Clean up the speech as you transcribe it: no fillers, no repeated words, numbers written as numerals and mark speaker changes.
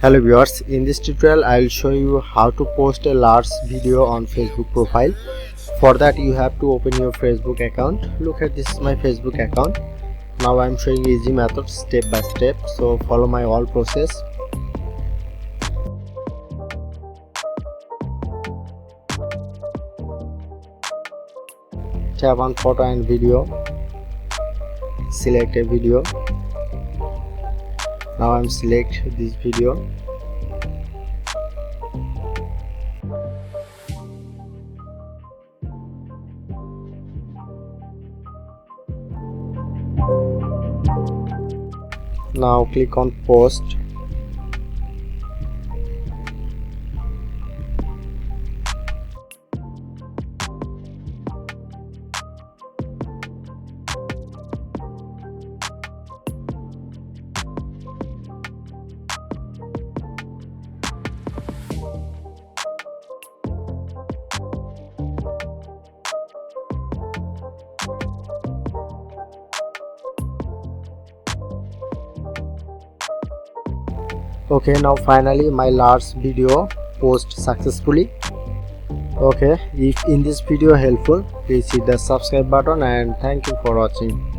Speaker 1: Hello viewers, in this tutorial I will show you how to post a large video on Facebook profile. For that you have to open your Facebook account. Look at, this is my Facebook account. Now I am showing easy method step by step, so follow my all process. Tap on photo and video, select a video. Now I am select this video. Now click on post. Okay, now finally my last video post successfully. Okay, if in this video helpful, please hit the subscribe button and thank you for watching.